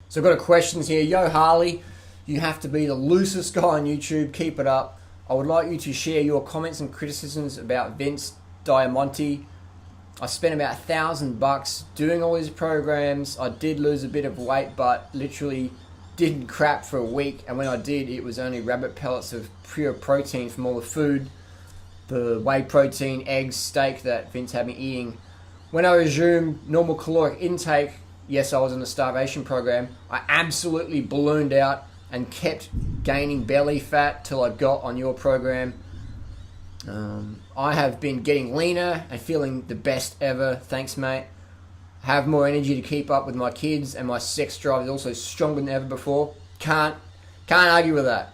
So I've got a questions here. Yo, Harley, you have to be the loosest guy on YouTube. Keep it up. I would like you to share your comments and criticisms about Vince Delmonte. I spent about $1,000 doing all his programs. I did lose a bit of weight, but literally didn't crap for a week. And when I did, it was only rabbit pellets of pure protein from all the food, the whey protein, eggs, steak that Vince had me eating. When I resumed normal caloric intake, yes, I was in a starvation program, I absolutely ballooned out and kept gaining belly fat till I got on your program. I have been getting leaner and feeling the best ever. Thanks, mate. Have more energy to keep up with my kids, and my sex drive is also stronger than ever before. Can't argue with that.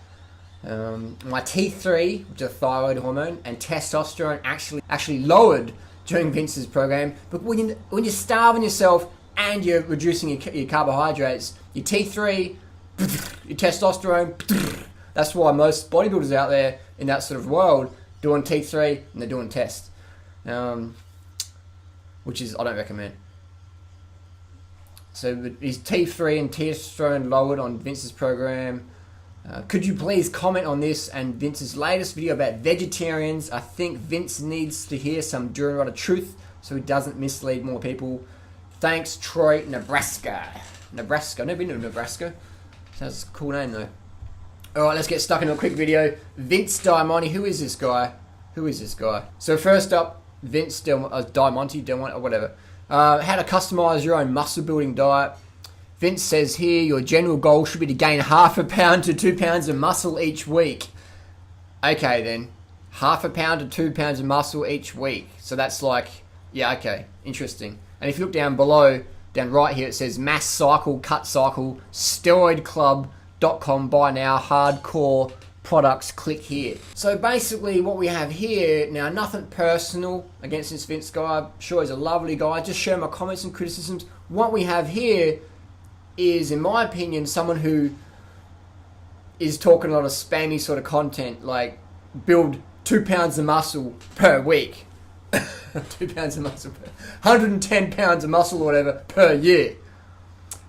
My T3, which is a thyroid hormone, and testosterone actually lowered during Vince's program. But when you're starving yourself and you're reducing your carbohydrates, your T3, your testosterone, that's why most bodybuilders out there in that sort of world doing T3 and they're doing test, which is I don't recommend. So his T3 and testosterone lowered on Vince's program. Could you please comment on this and Vince's latest video about vegetarians? I think Vince needs to hear some Durham truth so he doesn't mislead more people. Thanks, Troy, Nebraska. Nebraska. I've never been to Nebraska. Sounds a cool name though. Alright, let's get stuck into a quick video. Vince Delmonte, who is this guy? So first up, Vince Delmonte, whatever. How to customize your own muscle building diet. Vince says here, your general goal should be to gain 1/2 pound to 2 pounds of muscle each week. Okay then, 1/2 pound to 2 pounds of muscle each week. So that's like, yeah, okay, interesting. And if you look down below, down right here, it says mass cycle, cut cycle, steroidclub.com, buy now, hardcore products, click here. So basically what we have here, now nothing personal against this Vince guy, I'm sure he's a lovely guy, just share my comments and criticisms. What we have here is, in my opinion, someone who is talking a lot of spammy sort of content, like build 2 pounds of muscle per week. 2 pounds of muscle per 110 pounds of muscle or whatever per year.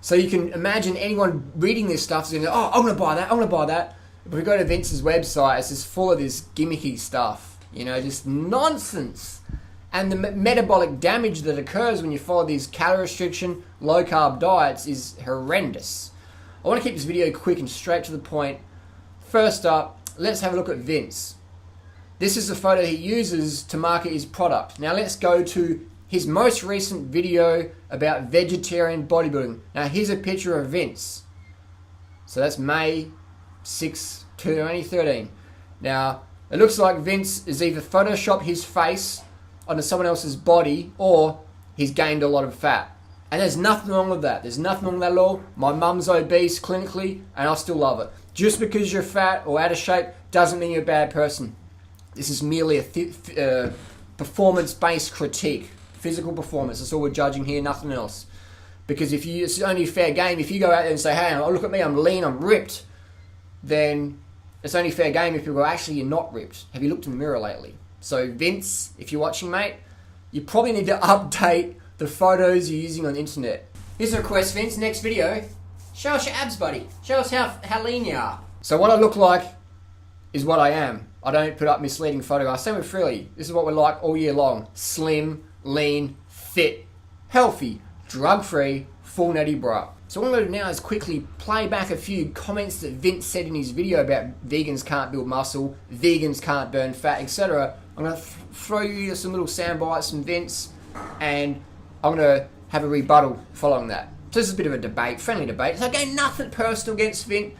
So you can imagine anyone reading this stuff is going to go, oh, I'm going to buy that, I'm going to buy that. If we go to Vince's website, it's just full of this gimmicky stuff, you know, just nonsense. And the metabolic damage that occurs when you follow these calorie restriction, low carb diets is horrendous. I want to keep this video quick and straight to the point. First up, let's have a look at Vince. This is the photo he uses to market his product. Now let's go to his most recent video about vegetarian bodybuilding. Now here's a picture of Vince. So that's May 6, 2013. Now it looks like Vince has either photoshopped his face onto someone else's body or he's gained a lot of fat. And there's nothing wrong with that. There's nothing wrong with that at all. My mum's obese clinically and I still love it. Just because you're fat or out of shape doesn't mean you're a bad person. This is merely a performance-based critique. Physical performance. That's all we're judging here, nothing else. Because it's only fair game. If you go out there and say, hey, oh, look at me, I'm lean, I'm ripped, then it's only fair game if people go, actually, you're not ripped. Have you looked in the mirror lately? So Vince, if you're watching, mate, you probably need to update the photos you're using on the internet. Here's a request, Vince. Next video, show us your abs, buddy. Show us how lean you are. So what I look like is what I am. I don't put up misleading photographs. Same with Freely. This is what we're like all year long. Slim, lean, fit, healthy, drug-free, full natty bra. So what I'm going to do now is quickly play back a few comments that Vince said in his video about vegans can't build muscle, vegans can't burn fat, etc. I'm going to throw you some little sound bites from Vince, and I'm going to have a rebuttal following that. So this is a bit of a debate, friendly debate. So again, nothing personal against Vince.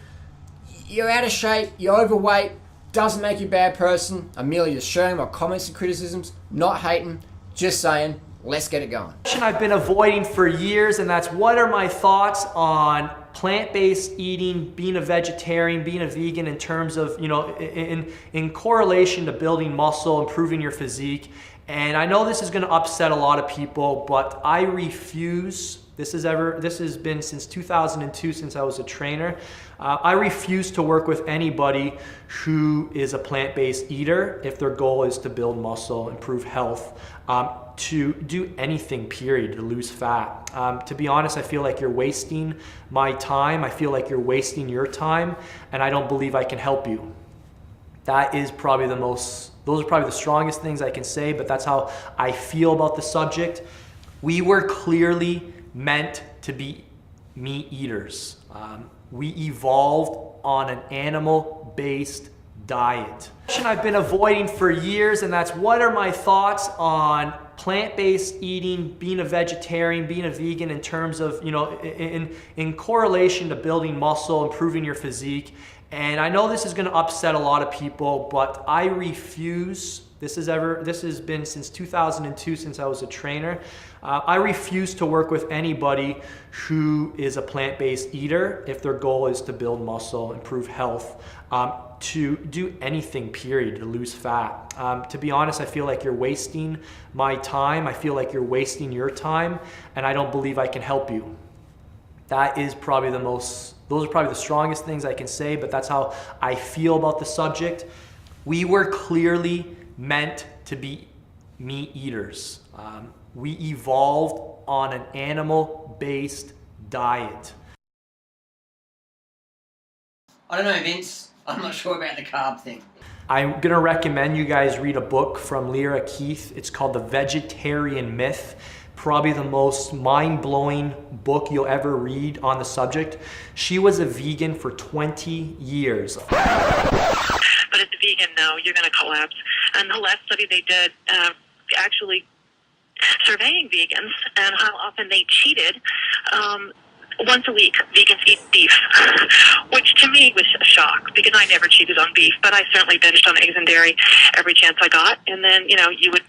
You're out of shape, you're overweight, doesn't make you a bad person. I'm merely just sharing my comments and criticisms, not hating, just saying, let's get it going. I've been avoiding for years, and that's what are my thoughts on plant-based eating, being a vegetarian, being a vegan in terms of, you know, in correlation to building muscle, improving your physique. And I know this is going to upset a lot of people, but I refuse This has been since 2002, since I was a trainer. I refuse to work with anybody who is a plant-based eater if their goal is to build muscle, improve health, to do anything, period, to lose fat. To be honest, I feel like you're wasting my time. I feel like you're wasting your time, and I don't believe I can help you. That is probably those are probably the strongest things I can say, but that's how I feel about the subject. We were clearly meant to be meat eaters. We evolved on an animal-based diet. I've been avoiding for years, and that's what are my thoughts on plant-based eating, being a vegetarian, being a vegan in terms of, in correlation to building muscle, improving your physique. And I know this is going to upset a lot of people, but I refuse. This has been since 2002, since I was a trainer. I refuse to work with anybody who is a plant-based eater if their goal is to build muscle, improve health, to do anything, period, to lose fat. To be honest, I feel like you're wasting my time. I feel like you're wasting your time, and I don't believe I can help you. That is probably those are probably the strongest things I can say, but that's how I feel about the subject. We were clearly meant to be meat eaters. We evolved on an animal-based diet. I don't know, Vince. I'm not sure about the carb thing. I'm gonna recommend you guys read a book from Lyra Keith. It's called The Vegetarian Myth. Probably the most mind-blowing book you'll ever read on the subject. She was a vegan for 20 years. But as a vegan, no, you're going to collapse. And the last study they did, actually surveying vegans and how often they cheated, once a week, vegans eat beef, which to me was a shock because I never cheated on beef, but I certainly binged on eggs and dairy every chance I got. And then, you would...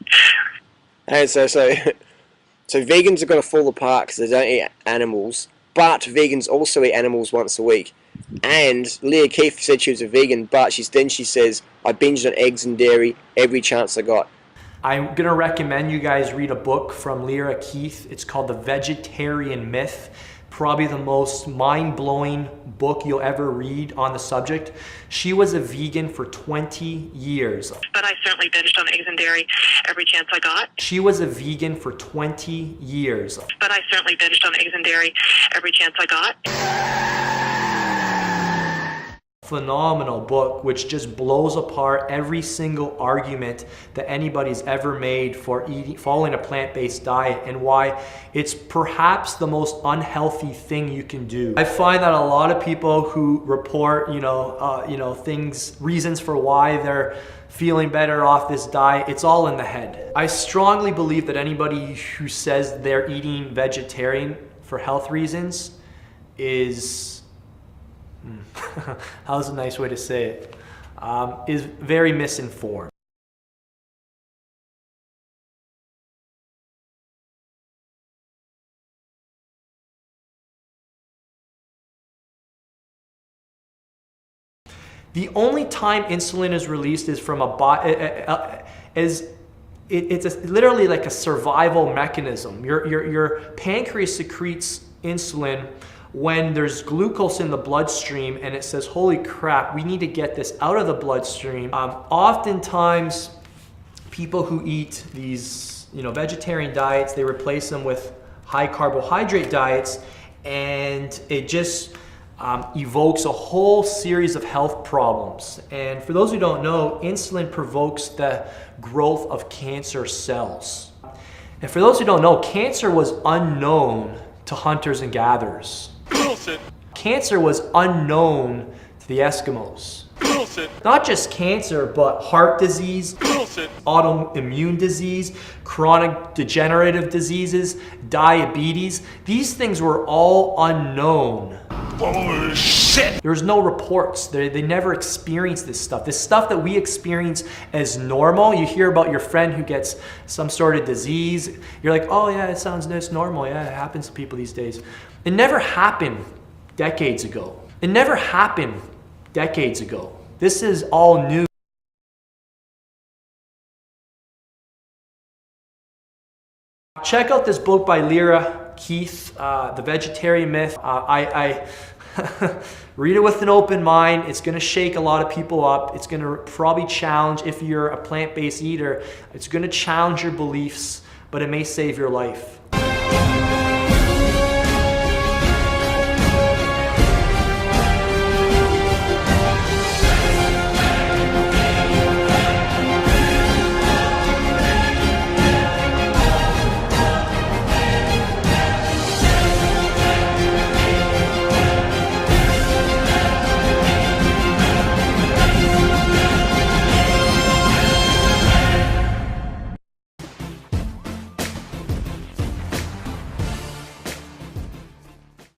Hey, so vegans are going to fall apart because they don't eat animals, but vegans also eat animals once a week. And Leah Keith said she was a vegan, but she says, I binged on eggs and dairy every chance I got. I'm going to recommend you guys read a book from Lyra Keith. It's called The Vegetarian Myth. Probably the most mind-blowing book you'll ever read on the subject. She was a vegan for 20 years. But I certainly binged on eggs and dairy every chance I got. She was a vegan for 20 years. But I certainly binged on eggs and dairy every chance I got. Phenomenal book, which just blows apart every single argument that anybody's ever made for following a plant-based diet and why it's perhaps the most unhealthy thing you can do. I find that a lot of people who report, reasons for why they're feeling better off this diet, it's all in the head. I strongly believe that anybody who says they're eating vegetarian for health reasons is how's a nice way to say it, is very misinformed. The only time insulin is released is from it's literally like a survival mechanism. Your pancreas secretes insulin when there's glucose in the bloodstream and it says, holy crap, we need to get this out of the bloodstream. Oftentimes, people who eat these vegetarian diets, they replace them with high carbohydrate diets, and it just evokes a whole series of health problems. And for those who don't know, insulin provokes the growth of cancer cells. And for those who don't know, cancer was unknown to hunters and gatherers. Bullshit. Cancer was unknown to the Eskimos. Bullshit. Not just cancer, but heart disease, Bullshit. autoimmune disease, chronic degenerative diseases, diabetes. These things were all unknown. Bullshit. There's no reports. They never experienced this stuff. This stuff that we experience as normal. You hear about your friend who gets some sort of disease. You're like, oh yeah, it sounds nice, normal. Yeah, it happens to people these days. It never happened decades ago. It never happened decades ago. This is all new. Check out this book by Lyra Keith, The Vegetarian Myth. I read it with an open mind. It's going to shake a lot of people up. It's going to probably challenge, if you're a plant-based eater, it's going to challenge your beliefs, but it may save your life.